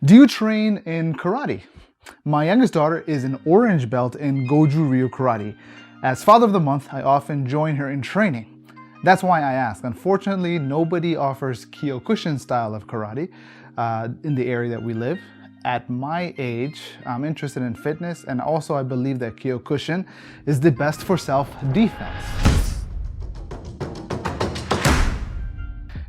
Do you train in karate? My youngest daughter is an orange belt in Goju Ryu Karate. As father of the month, I often join her in training. That's why I ask. Unfortunately, nobody offers Kyokushin style of karate in the area that we live. At my age, I'm interested in fitness, and also I believe that Kyokushin is the best for self-defense.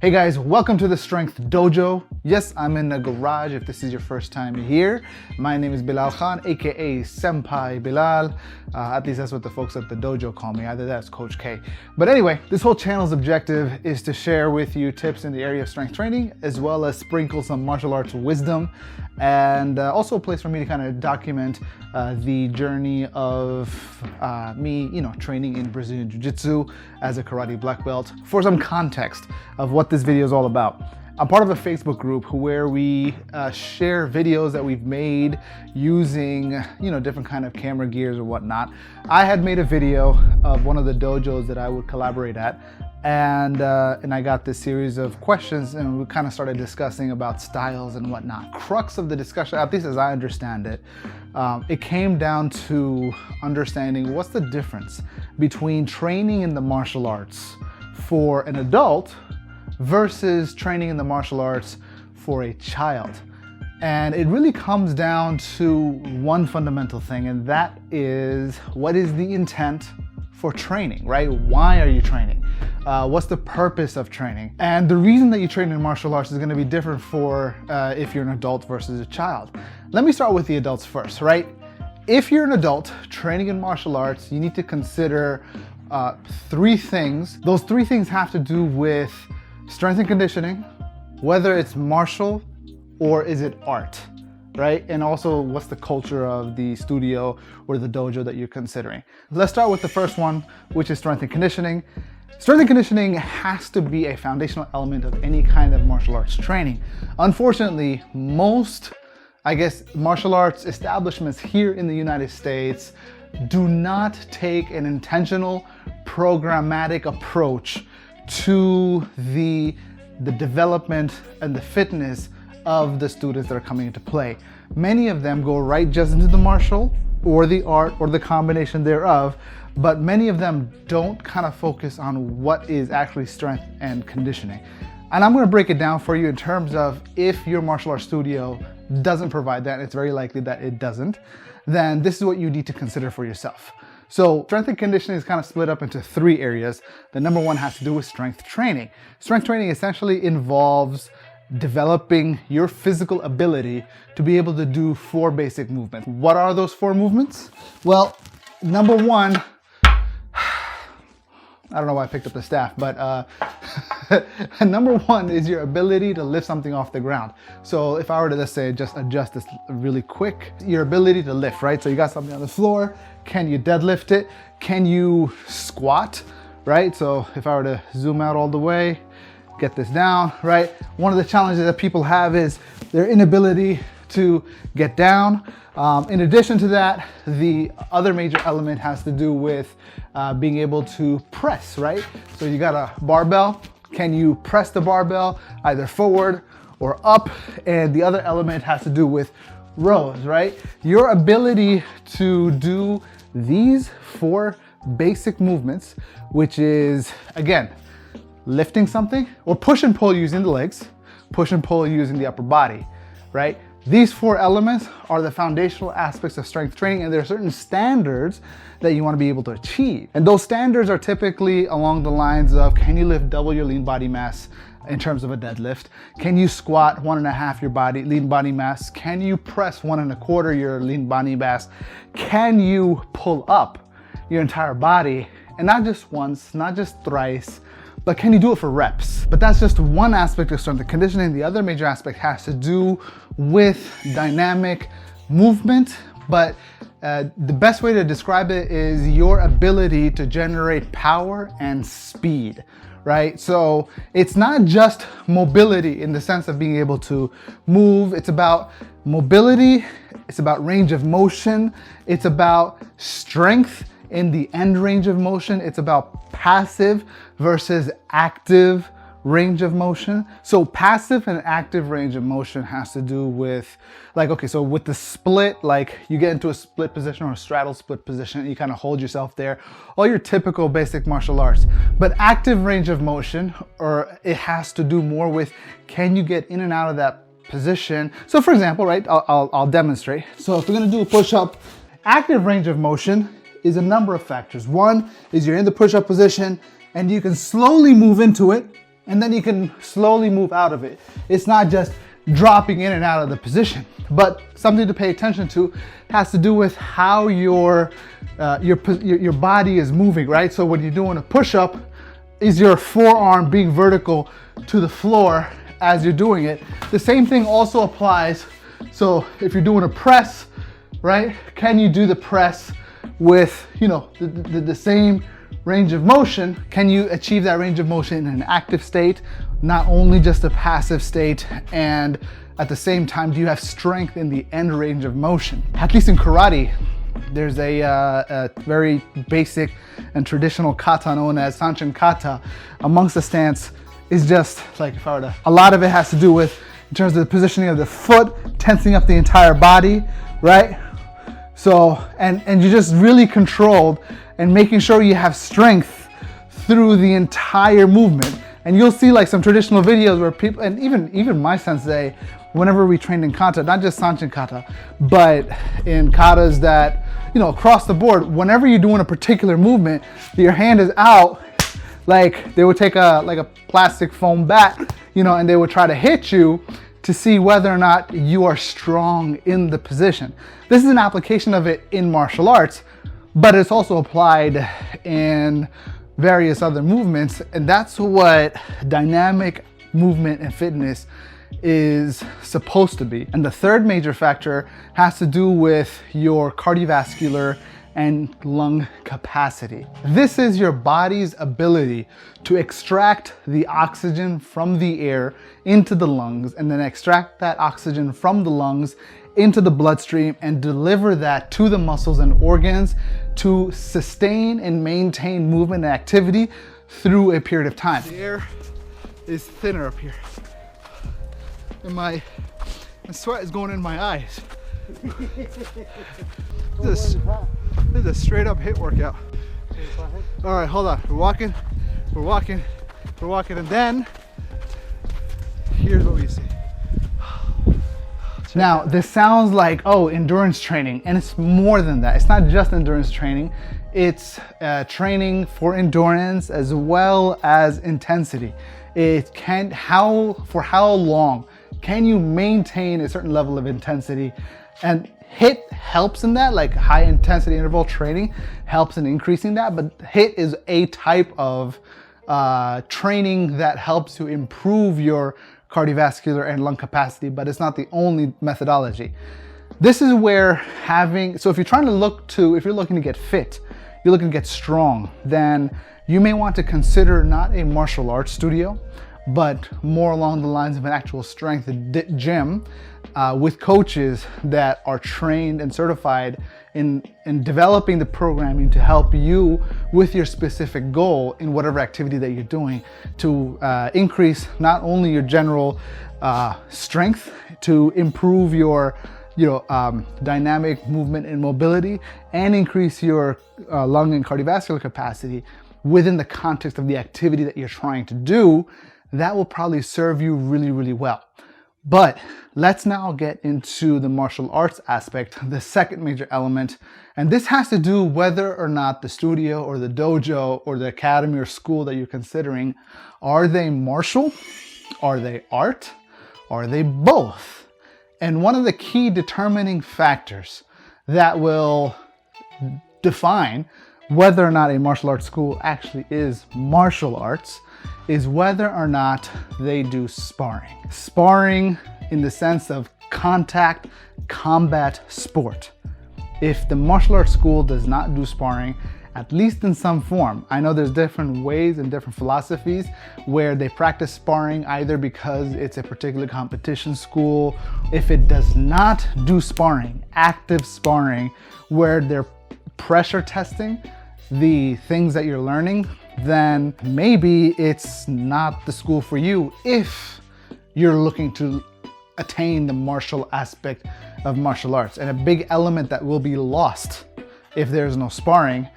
Hey guys, welcome to the Strength Dojo. Yes, I'm in the garage if this is your first time here. My name is Belal Khan, aka Senpai Belal. At least that's what the folks at the dojo call me. Either that's Coach K. But anyway, this whole channel's objective is to share with you tips in the area of strength training, as well as sprinkle some martial arts wisdom, and also a place for me to kind of document the journey of me, training in Brazilian Jiu-Jitsu as a karate black belt. For some context of what this video is all about, I'm part of a Facebook group where we share videos that we've made using, different kind of camera gears or whatnot. I had made a video of one of the dojos that I would collaborate at, and I got this series of questions, and we kind of started discussing about styles and whatnot. Crux of the discussion, at least as I understand it, it came down to understanding what's the difference between training in the martial arts for an adult versus training in the martial arts for a child. And it really comes down to one fundamental thing, and that is, what is the intent for training, right? Why are you training? What's the purpose of training? And the reason that you train in martial arts is going to be different for if you're an adult versus a child. Let me start with the adults first, right? If you're an adult training in martial arts, you need to consider three things. Those three things have to do with strength and conditioning, whether it's martial or is it art, right? And also, what's the culture of the studio or the dojo that you're considering? Let's start with the first one, which is strength and conditioning. Strength and conditioning has to be a foundational element of any kind of martial arts training. Unfortunately, most, martial arts establishments here in the United States do not take an intentional, programmatic approach to the development and the fitness of the students that are coming into play. Many of them go right just into the martial or the art or the combination thereof, but many of them don't kind of focus on what is actually strength and conditioning. And I'm going to break it down for you in terms of, if your martial arts studio doesn't provide that, it's very likely that it doesn't, then this is what you need to consider for yourself. So strength and conditioning is kind of split up into three areas. The number one has to do with strength training. Strength training essentially involves developing your physical ability to be able to do four basic movements. What are those four movements? Well, number one, I don't know why I picked up the staff, but number one is your ability to lift something off the ground. So if I were to, let's say, just adjust this really quick, your ability to lift, right? So you got something on the floor, can you deadlift it? Can you squat, right? So if I were to zoom out all the way, get this down, right? One of the challenges that people have is their inability to get down. In addition to that, the other major element has to do with being able to press, right? So you got a barbell. Can you press the barbell either forward or up? And the other element has to do with rows, right? Your ability to do these four basic movements, which is, again, lifting something or push and pull using the legs, push and pull using the upper body, right? These four elements are the foundational aspects of strength training, and there are certain standards that you want to be able to achieve. And those standards are typically along the lines of, can you lift double your lean body mass in terms of a deadlift? Can you squat 1.5 your lean body mass? Can you press 1.25 your lean body mass? Can you pull up your entire body? And not just once, not just thrice, but can you do it for reps? But that's just one aspect of strength and conditioning. The other major aspect has to do with dynamic movement, but the best way to describe it is your ability to generate power and speed, right? So it's not just mobility in the sense of being able to move. It's about mobility, it's about range of motion, it's about strength in the end range of motion, it's about passive versus active range of motion. So passive and active range of motion has to do with, like, okay, so with the split, like you get into a split position or a straddle split position, you kind of hold yourself there, all your typical basic martial arts. But active range of motion, or it has to do more with, can you get in and out of that position? So for example, right, I'll demonstrate. So if we're gonna do a push-up, active range of motion is a number of factors. One is you're in the push-up position and you can slowly move into it, and then you can slowly move out of it. It's not just dropping in and out of the position. But something to pay attention to has to do with how your body is moving, right? So when you're doing a push-up, is your forearm being vertical to the floor as you're doing it? The same thing also applies. So if you're doing a press, right? Can you do the press with, you know, the same range of motion? Can you achieve that range of motion in an active state, not only just a passive state? And at the same time, do you have strength in the end range of motion? At least in karate, there's a very basic and traditional kata known as sanchin kata. Amongst the stance is just like, if I were to, a lot of it has to do with, in terms of the positioning of the foot, tensing up the entire body, right? So, and you're just really controlled and making sure you have strength through the entire movement. And you'll see like some traditional videos where people, and even my sensei, whenever we trained in kata, not just sanchin kata, but in katas that, you know, across the board, whenever you're doing a particular movement, your hand is out, like they would take a plastic foam bat, you know, and they would try to hit you to see whether or not you are strong in the position. This is an application of it in martial arts, but it's also applied in various other movements, and that's what dynamic movement and fitness is supposed to be. And the third major factor has to do with your cardiovascular and lung capacity. This is your body's ability to extract the oxygen from the air into the lungs, and then extract that oxygen from the lungs into the bloodstream and deliver that to the muscles and organs to sustain and maintain movement and activity through a period of time. The air is thinner up here, and my sweat is going in my eyes. This is a straight up HIIT workout. All right, hold on. We're walking, and then here's what we see. Now, this sounds like, oh, endurance training, and it's more than that. It's not just endurance training. It's training for endurance as well as intensity. It can, for how long can you maintain a certain level of intensity? And HIIT helps in that, like high intensity interval training helps in increasing that, but HIIT is a type of training that helps to improve your cardiovascular and lung capacity, but it's not the only methodology. This is where so if you're looking to get fit, you're looking to get strong, then you may want to consider not a martial arts studio, but more along the lines of an actual strength gym with coaches that are trained and certified in developing the programming to help you with your specific goal in whatever activity that you're doing, to increase not only your general strength, to improve your dynamic movement and mobility, and increase your lung and cardiovascular capacity within the context of the activity that you're trying to do. That will probably serve you really, really well. But let's now get into the martial arts aspect, the second major element. And this has to do whether or not the studio or the dojo or the academy or school that you're considering, are they martial? Are they art? Are they both? And one of the key determining factors that will define whether or not a martial arts school actually is martial arts is whether or not they do sparring. Sparring in the sense of contact, combat sport. If the martial arts school does not do sparring, at least in some form, I know there's different ways and different philosophies where they practice sparring either because it's a particular competition school. If it does not do sparring, active sparring, where they're pressure testing the things that you're learning, then maybe it's not the school for you if you're looking to attain the martial aspect of martial arts. And a big element that will be lost if there's no sparring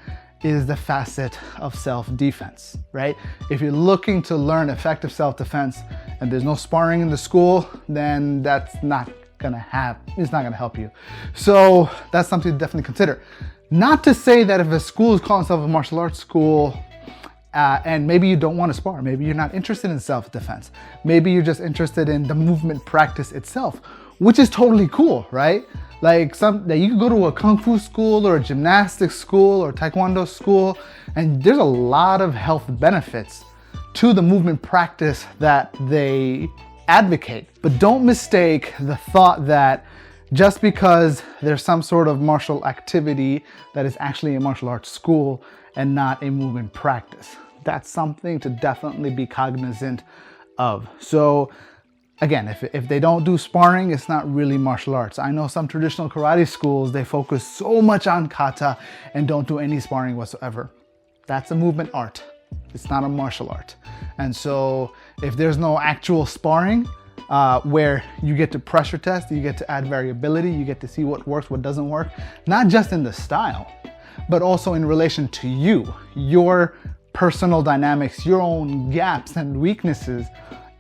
is the facet of self-defense, right? If you're looking to learn effective self-defense and there's no sparring in the school, then it's not gonna help you. So that's something to definitely consider. Not to say that if a school is calling itself a martial arts school, and maybe you don't want to spar, maybe you're not interested in self-defense, maybe you're just interested in the movement practice itself, which is totally cool, right? Like you could go to a kung fu school or a gymnastics school or taekwondo school, and there's a lot of health benefits to the movement practice that they advocate. But don't mistake the thought that just because there's some sort of martial activity that is actually a martial arts school and not a movement practice. That's something to definitely be cognizant of. So again, if they don't do sparring, it's not really martial arts. I know some traditional karate schools, they focus so much on kata and don't do any sparring whatsoever. That's a movement art. It's not a martial art. And so if there's no actual sparring, where you get to pressure test, you get to add variability, you get to see what works, what doesn't work, not just in the style, but also in relation to you, your personal dynamics, your own gaps and weaknesses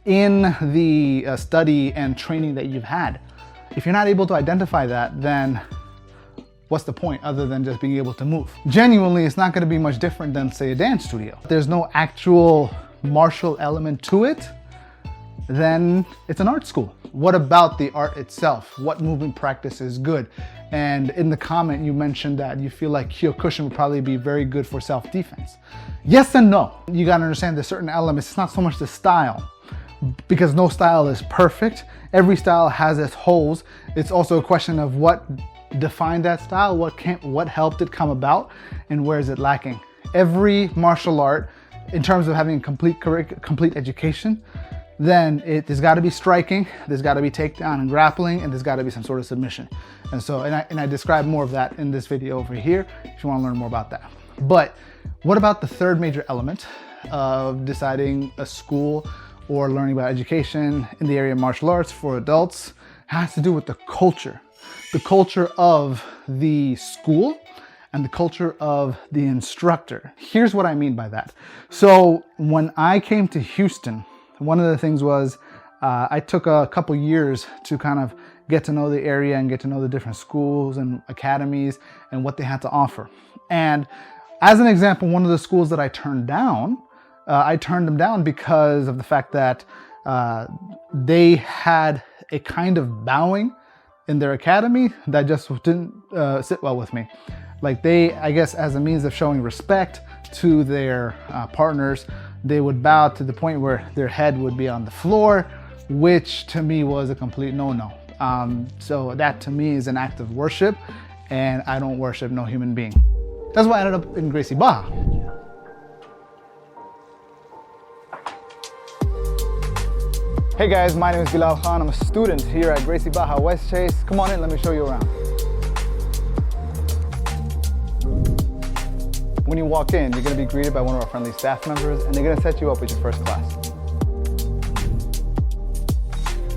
in the study and training that you've had. If you're not able to identify that, then what's the point other than just being able to move? Genuinely, it's not going to be much different than, say, a dance studio. If there's no actual martial element to it, then it's an art school. What about the art itself? What movement practice is good? And in the comment, you mentioned that you feel like Kyokushin would probably be very good for self-defense. Yes and no. You gotta understand there's certain elements. It's not so much the style, because no style is perfect. Every style has its holes. It's also a question of what defined that style, what helped it come about, and where is it lacking. Every martial art, in terms of having a complete education, then there's got to be striking, there's got to be takedown and grappling, and there's got to be some sort of submission. And so, and I describe more of that in this video over here if you want to learn more about that. But what about the third major element of deciding a school or learning about education in the area of martial arts for adults? It has to do with the culture of the school and the culture of the instructor. Here's what I mean by that. So when I came to Houston, one of the things was I took a couple years to kind of get to know the area and get to know the different schools and academies and what they had to offer. And as an example, one of the schools that I turned them down because of the fact that they had a kind of bowing in their academy that just didn't sit well with me. Like I guess as a means of showing respect to their partners, they would bow to the point where their head would be on the floor, which to me was a complete no-no. So that to me is an act of worship, and I don't worship no human being. That's why I ended up in Gracie Baja. Hey guys, my name is Belal Khan. I'm a student here at Gracie Baja West Chase. Come on in, let me show you around. When you walk in, you're going to be greeted by one of our friendly staff members, and they're going to set you up with your first class.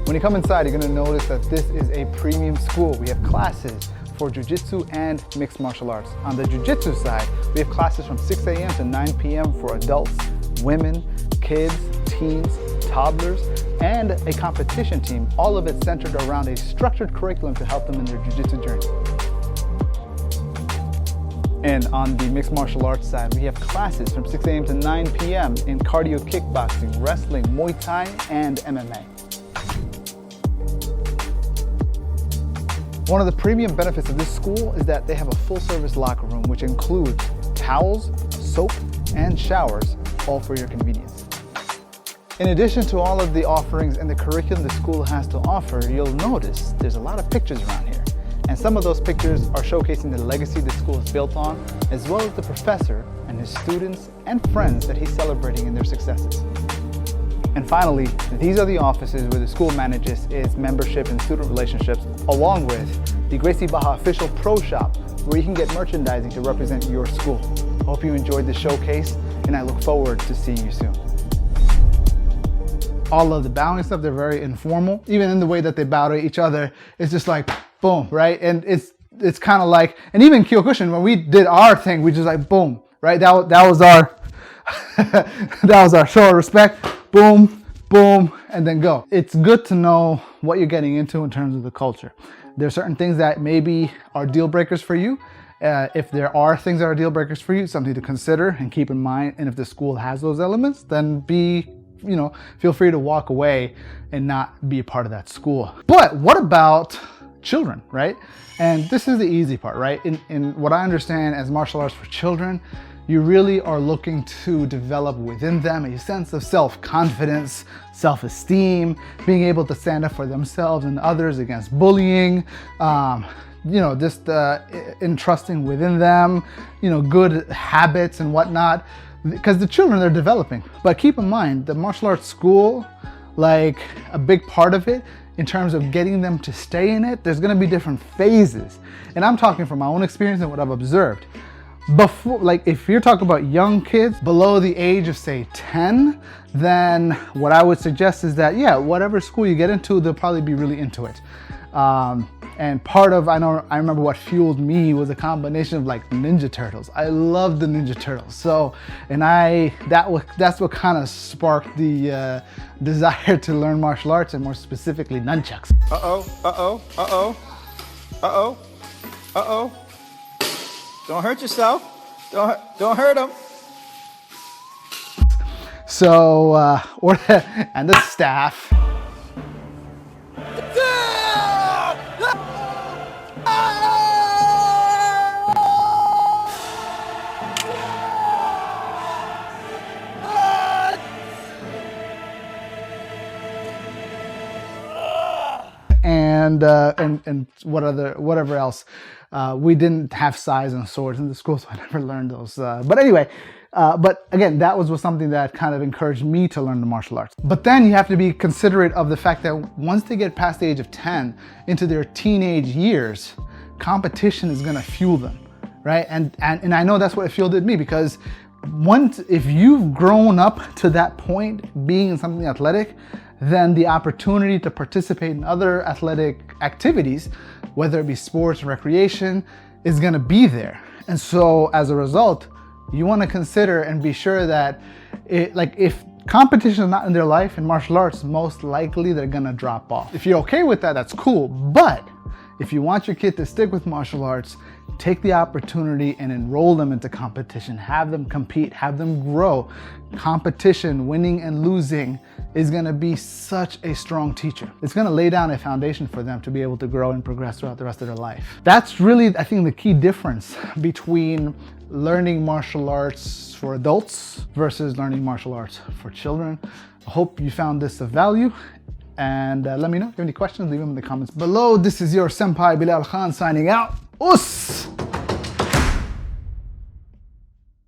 When you come inside, you're going to notice that this is a premium school. We have classes for jiu-jitsu and mixed martial arts. On the jiu-jitsu side, we have classes from 6 a.m. to 9 p.m. for adults, women, kids, teens, toddlers, and a competition team. All of it centered around a structured curriculum to help them in their jiu-jitsu journey. And on the mixed martial arts side, we have classes from 6 a.m. to 9 p.m. in cardio kickboxing, wrestling, Muay Thai, and MMA. One of the premium benefits of this school is that they have a full-service locker room, which includes towels, soap, and showers, all for your convenience. In addition to all of the offerings and the curriculum the school has to offer, you'll notice there's a lot of pictures around here. And some of those pictures are showcasing the legacy the school is built on, as well as the professor and his students and friends that he's celebrating in their successes. And finally, these are the offices where the school manages its membership and student relationships, along with the Gracie Baja official pro shop, where you can get merchandising to represent your school. Hope you enjoyed the showcase, and I look forward to seeing you soon. All of the bowing stuff, they're very informal. Even in the way that they bow to each other, it's just like, boom, right? And it's kind of like, and even Kyokushin, when we did our thing, we just like, boom, right? That was our, that was our show of respect. Boom, boom, and then go. It's good to know what you're getting into in terms of the culture. There are certain things that maybe are deal breakers for you. If there are things that are deal breakers for you, something to consider and keep in mind. And if the school has those elements, then feel free to walk away and not be a part of that school. But what about children, right? And this is the easy part, right? In what I understand as martial arts for children, you really are looking to develop within them a sense of self-confidence, self-esteem, being able to stand up for themselves and others against bullying, just entrusting within them, good habits and whatnot, because the children, they're developing. But keep in mind, the martial arts school, like a big part of it, in terms of getting them to stay in it, there's gonna be different phases. And I'm talking from my own experience and what I've observed. Before, like if you're talking about young kids below the age of say 10, then what I would suggest is that, yeah, whatever school you get into, they'll probably be really into it. And part of, I remember what fueled me was a combination of like Ninja Turtles. I love the Ninja Turtles. So, and that's what kind of sparked the desire to learn martial arts, and more specifically nunchucks. Don't hurt yourself. Don't hurt them. So, and the staff. And whatever else. We didn't have sais and swords in the school, so I never learned those. But anyway, but again, that was something that kind of encouraged me to learn the martial arts. But then you have to be considerate of the fact that once they get past the age of 10 into their teenage years, competition is going to fuel them, right? And I know that's what it fueled me, because if you've grown up to that point being in something athletic, then the opportunity to participate in other athletic activities, whether it be sports or recreation, is going to be there. And so as a result, you want to consider and be sure that if competition is not in their life in martial arts, most likely they're going to drop off. If you're okay with that, that's cool. But if you want your kid to stick with martial arts, take the opportunity and enroll them into competition. Have them compete, have them grow. Competition, winning and losing, is going to be such a strong teacher. It's going to lay down a foundation for them to be able to grow and progress throughout the rest of their life. That's really, I think, the key difference between learning martial arts for adults versus learning martial arts for children. I hope you found this of value. And let me know if you have any questions, leave them in the comments below. This is your senpai Belal Khan signing out. Us!